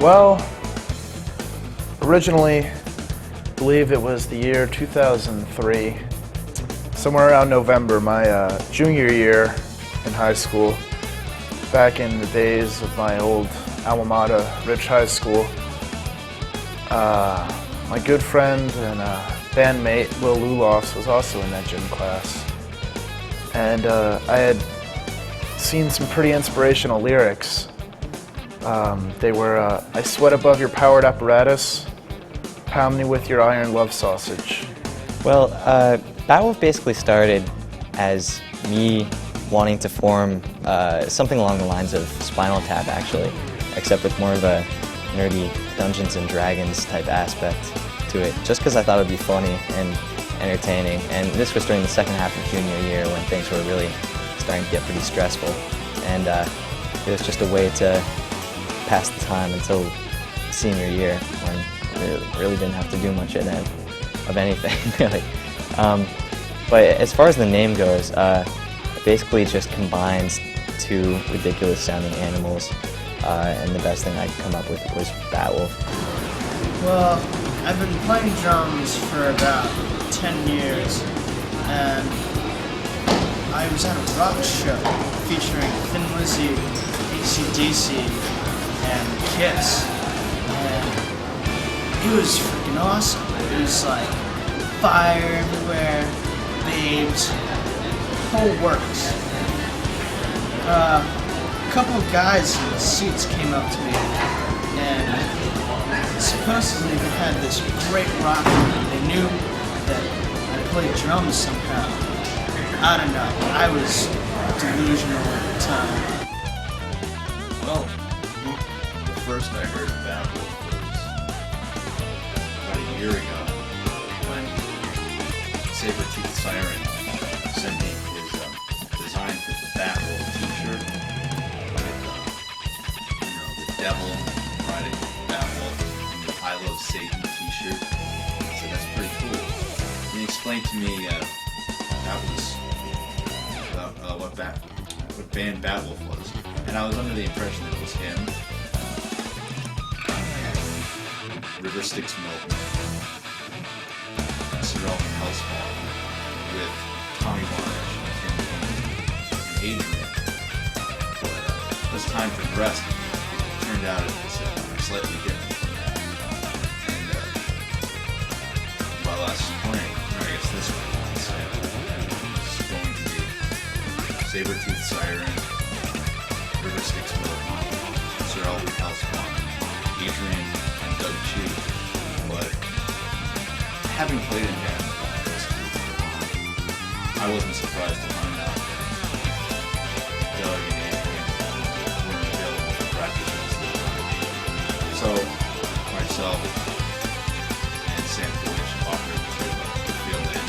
Well, originally, I believe it was the year 2003, somewhere around November, my junior year in high school, back in the days of my old alma mater, Ridge High School. My good friend and bandmate, Will Lulofs, was also in that gym class. And I had seen some pretty inspirational lyrics. They were, I sweat above your powered apparatus, pound me with your iron love sausage. Well, Batwolf basically started as me wanting to form something along the lines of Spinal Tap, actually, except with more of a nerdy Dungeons and Dragons type aspect to it, just because I thought it would be funny and entertaining. And this was during the second half of junior year when things were really starting to get pretty stressful. And it was just a way to pass the time until senior year when we really didn't have to do much of anything, really. But as far as the name goes, it basically just combines two ridiculous sounding animals, and the best thing I could come up with was Batwolf. Well, I've been playing drums for about 10 years, and I was at a rock show featuring Thin Lizzy, AC/DC, and Kiss, and it was freaking awesome. It was like fire everywhere, babes, whole works. A couple of guys in the seats came up to me, and supposedly they had this great rock. They knew that I played drums somehow. I don't know. I was delusional at the time. Well, the first I heard of Batwolf was about a year ago when Saber-Tooth Siren sent me his design for the Batwolf t-shirt with the devil riding Batwolf and the I Love Satan t-shirt. So that's pretty cool. And he explained to me that was what band Batwolf was. And I was under the impression that it was him, River Styx Milk, Sorrel from Hellspawn, with Tommy Barnish and Adrian. But as time progressed, it turned out it was slightly different from that. And while last spring, or I guess this spring, it's going to be Saber-Tooth Siren, River Styx Milk, Sorrel from Hellspawn, Adrian, and Doug Chu. But having played in bands like this, I wasn't surprised to find out that Doug and Adrian weren't available for practice once. So myself and Sam Deutsch offered to fill in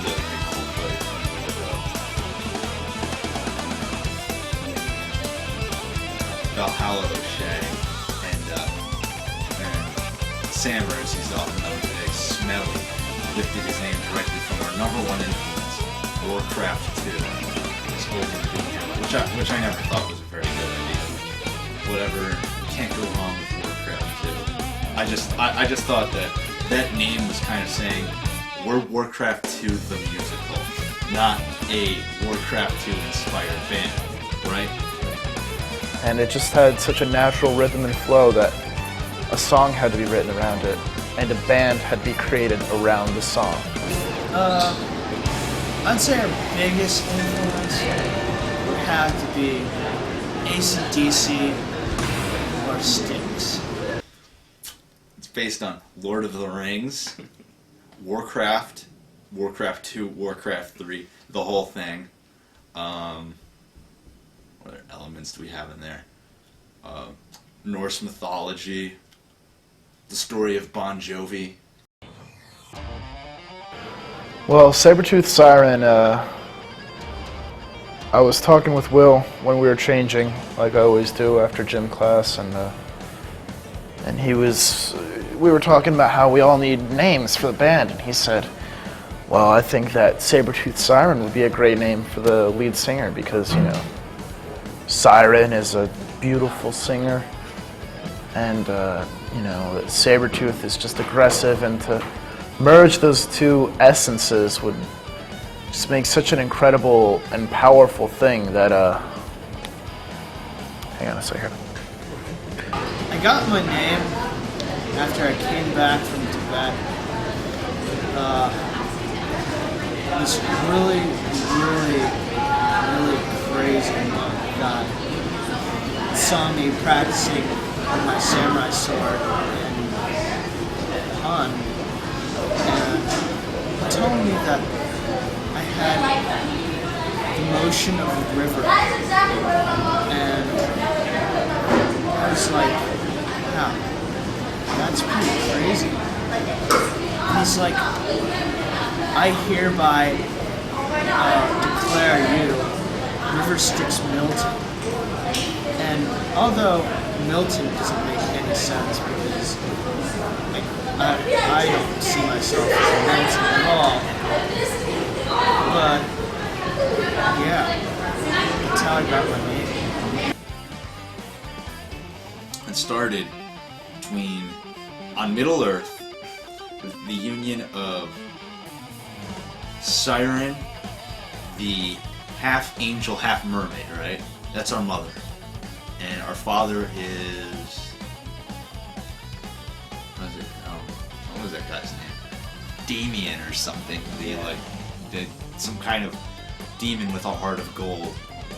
the cool place. Valhalla O'Shea and Sam Rose, he's often known today, Smelly, lifted his name directly from our #1 influence, Warcraft 2, this open video, which I never thought was a very good idea. Whatever, you can't go wrong with Warcraft 2. I just thought that name was kind of saying, we're Warcraft 2 the musical, not a Warcraft 2 inspired band, right? And it just had such a natural rhythm and flow that a song had to be written around it, and a band had to be created around the song. I'd say our biggest influence would have to be AC/DC or Styx. It's based on Lord of the Rings, Warcraft, Warcraft 2, Warcraft 3, the whole thing. What other elements do we have in there? Norse mythology, the story of Bon Jovi. Well, Saber-Tooth Siren, I was talking with Will when we were changing, like I always do after gym class, and we were talking about how we all need names for the band, and he said, well, I think that Saber-Tooth Siren would be a great name for the lead singer because, you know, Siren is a beautiful singer, and you know, Sabretooth is just aggressive, and to merge those two essences would just make such an incredible and powerful thing that hang on a second. I got my name after I came back from Tibet. This really crazy monk guy saw me practicing with my samurai sword in Han, and told me that I had the motion of a river, and I was like, wow, that's pretty crazy. And he's like, I hereby declare you River Styx Milton. And although Milton doesn't make any sense because I don't see myself as Milton at all, but yeah, that's how I got my name. It started on Middle Earth with the union of Siren, the half angel, half mermaid, right? That's our mother. And our father is... what was that guy's name? Damien or something. Some kind of demon with a heart of gold.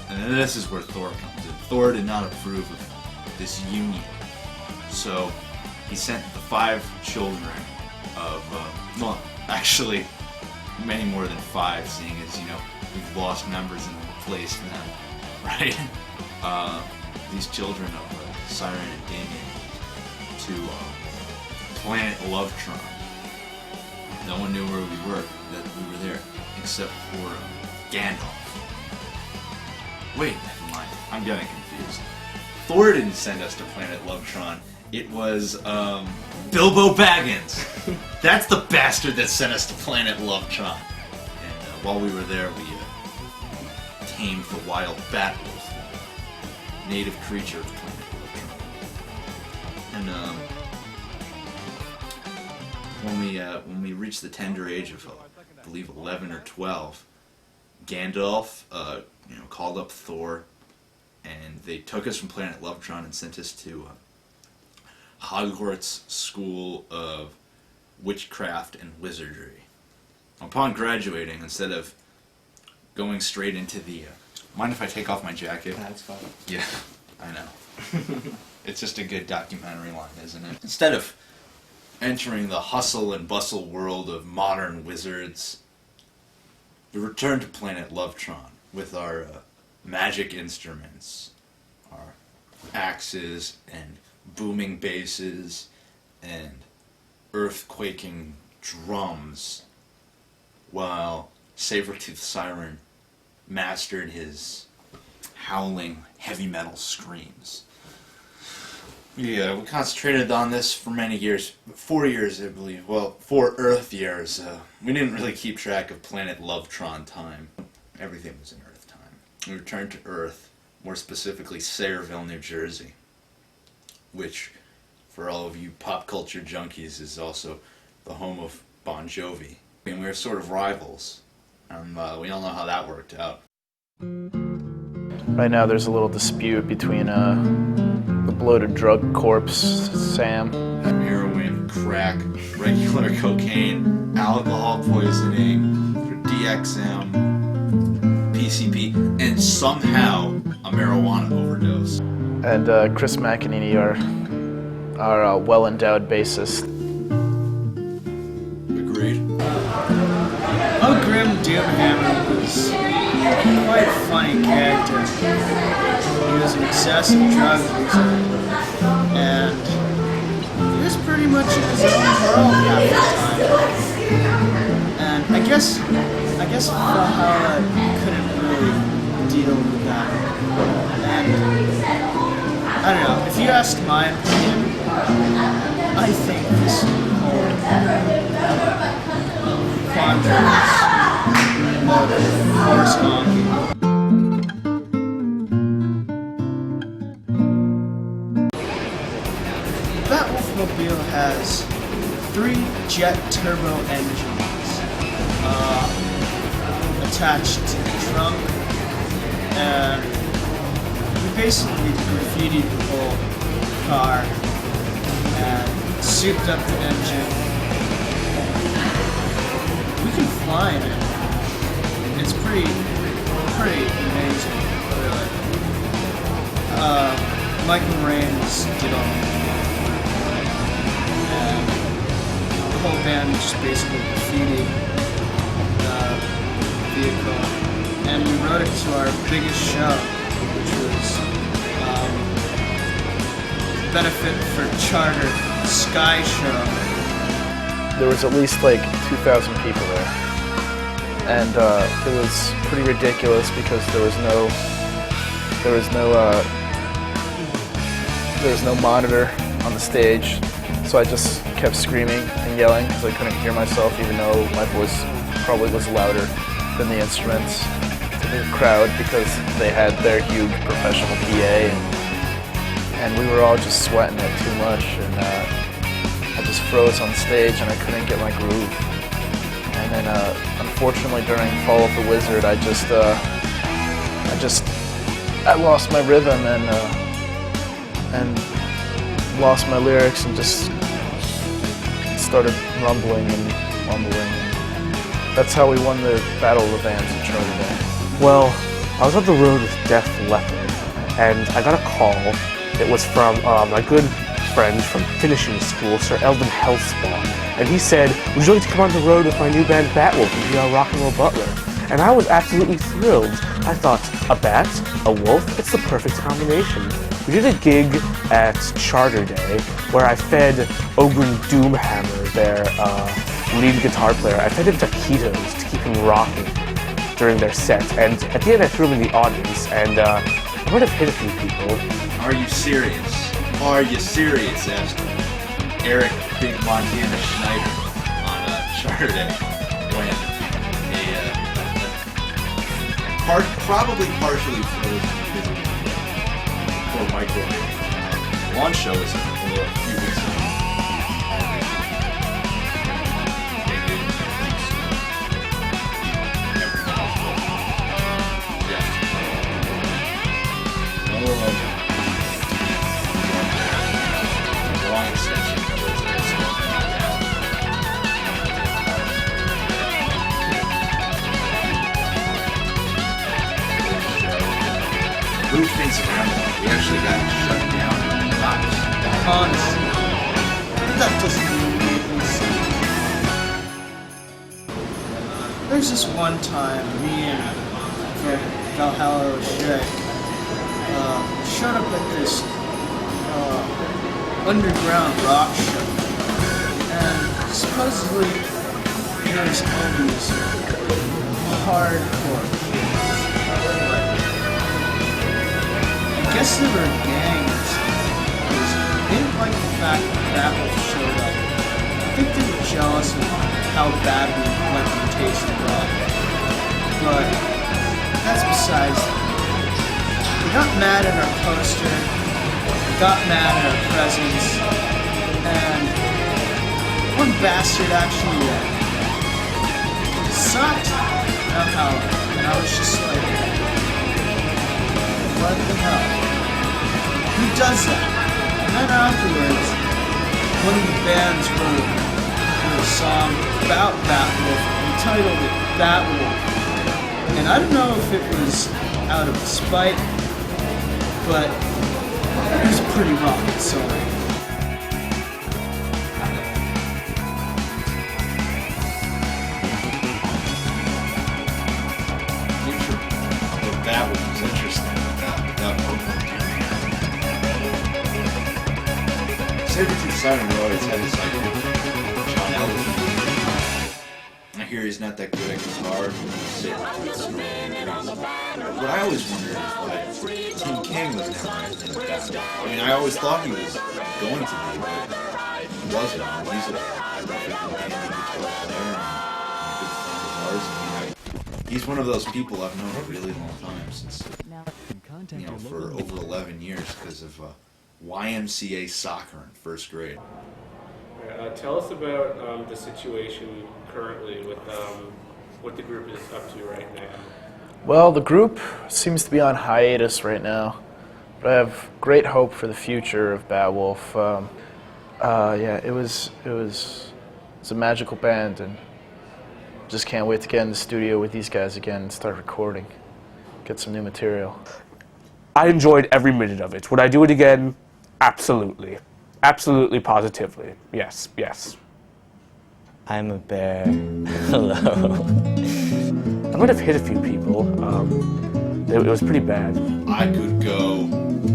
And then this is where Thor comes in. Thor did not approve of this union. So he sent the 5 children of, well, actually many more than 5, seeing as, you know, we've lost members and replaced them, right? These children of Siren and Damien to planet Lovetron. No one knew where we were, that we were there, except for Gandalf. Wait, never mind. I'm getting confused. Thor didn't send us to planet Lovetron. It was Bilbo Baggins. That's the bastard that sent us to planet Lovetron. And while we were there, we tamed the wild Batwolf, native creature of planet Lovetron. And when we reached the tender age of, I believe, 11 or 12, Gandalf, called up Thor, and they took us from planet Lovetron and sent us to Hogwarts School of Witchcraft and Wizardry. Upon graduating, instead of going straight into the... mind if I take off my jacket? That's fine. Yeah, I know. It's just a good documentary line, isn't it? Instead of entering the hustle and bustle world of modern wizards, we returned to planet Lovetron with our magic instruments, our axes and booming basses and earthquaking drums, while Sabretooth Siren mastered his howling heavy metal screams. Yeah, we concentrated on this for many years, 4 years I believe, well, 4 Earth years. We didn't really keep track of planet Lovetron time. Everything was in Earth time. We returned to Earth, more specifically Sayreville, New Jersey, which, for all of you pop culture junkies, is also the home of Bon Jovi. And we were sort of rivals, and we all know how that worked out. Right now there's a little dispute between the bloated drug corpse, Sam. Heroin, crack, regular cocaine, alcohol poisoning, DXM, PCP, and somehow a marijuana overdose. And Chris McEnany, our well-endowed bassist. Agreed. Grim Doomhammer was quite a funny character. He was an excessive drug user, and he was pretty much in his own world half the time. And I guess Valhalla couldn't really deal with that. And I don't know. If you ask my opinion, I think this whole quandary is horse honking. Batwolf-mobile has 3 jet turbo engines attached to the trunk, and we basically graffitied the whole car and souped up the engine. We can fly in it. It's pretty amazing, really. Michael Raines did all the music, and the whole band just basically graffitied the vehicle, and we rode it to our biggest show, which was benefit for Charter Sky Show. There was at least like 2,000 people there, and it was pretty ridiculous because there was no monitor on the stage, so I just kept screaming and yelling because I couldn't hear myself, even though my voice probably was louder than the instruments to the crowd because they had their huge professional PA, and we were all just sweating it too much, and I just froze on stage and I couldn't get my groove. And then unfortunately during Fall of the Wizard I lost my rhythm and lost my lyrics and just started rumbling and mumbling. That's how we won the Battle of the Bands at Charter Day. Well, I was on the road with Def Leppard, and I got a call. It was from my good friend from finishing school, Sir Eldon Hellspawn, and he said, "Would you like to come on the road with my new band Batwolf and be our rock and roll butler?" And I was absolutely thrilled. I thought, a bat, a wolf, it's the perfect combination. We did a gig at Charter Day where I fed Ogren Doomhammer, their lead guitar player. I fed him taquitos to keep him rocking during their set, and at the end I threw him in the audience, and I might have hit a few people. Are you serious? Are you serious? Asked Eric Big Montana Schneider on Charter Day when probably partially frozen for microwave. Launch show was a few weeks ago. Move things around. We actually got shut down in the box. Honestly, that doesn't make any sense. There's this one time me and Valhalla O'Shea showed up at this underground rock show, and supposedly there's all these hardcore kids. I guess there were gangs. They didn't like the fact that Batwolf showed up. I think they were jealous of how bad we let them taste the rock. But that's besides the point. They got mad at our poster, they got mad at our presence, and one bastard actually sucked alcohol, and I was just like, what the hell? Who does that? And then afterwards, one of the bands wrote a song about Batwolf and titled it Batwolf. And I don't know if it was out of spite, but it was a pretty rockin' song. Batwolf was interesting without Oakland. Sabertooth Siren always had his like John Ellis. I hear he's not that good at guitar. What I always wondered is why Tim King was never in the band. I mean, I always thought he was going to be, but he wasn't. He's a perfectly handy guitar player and a good friend of ours. I mean, he's one of those people I've known a really long time, since, for over 11 years, because of YMCA soccer in first grade. Tell us about the situation currently with what the group is up to right now. Well, the group seems to be on hiatus right now, but I have great hope for the future of Batwolf. Yeah, it was a magical band, and just can't wait to get in the studio with these guys again and start recording, get some new material. I enjoyed every minute of it. Would I do it again? Absolutely. Absolutely, positively. Yes, yes. I'm a bear. Hello. I might have hit a few people. It was pretty bad. I could go,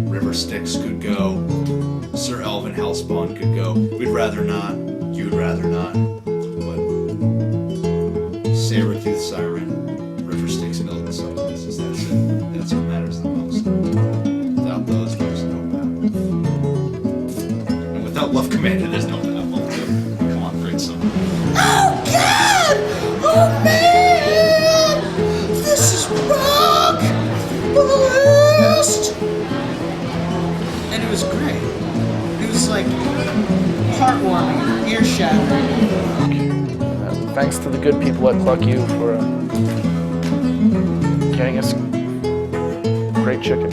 River Styx could go, Sir Elvin Hellspawn could go. We'd rather not, you'd rather not, but Sabertooth Siren, River Styx, and Elvin Sunglasses, that's it. That's what matters the most. Without those, there's no Batwolf. And without Love Commander, there's no Batwolf too. Come on, great song. Oh God! Oh man! This is rock! Blast! And it was great. It was like heartwarming, ear-shattering. Thanks to the good people at Cluck U for getting us great chicken.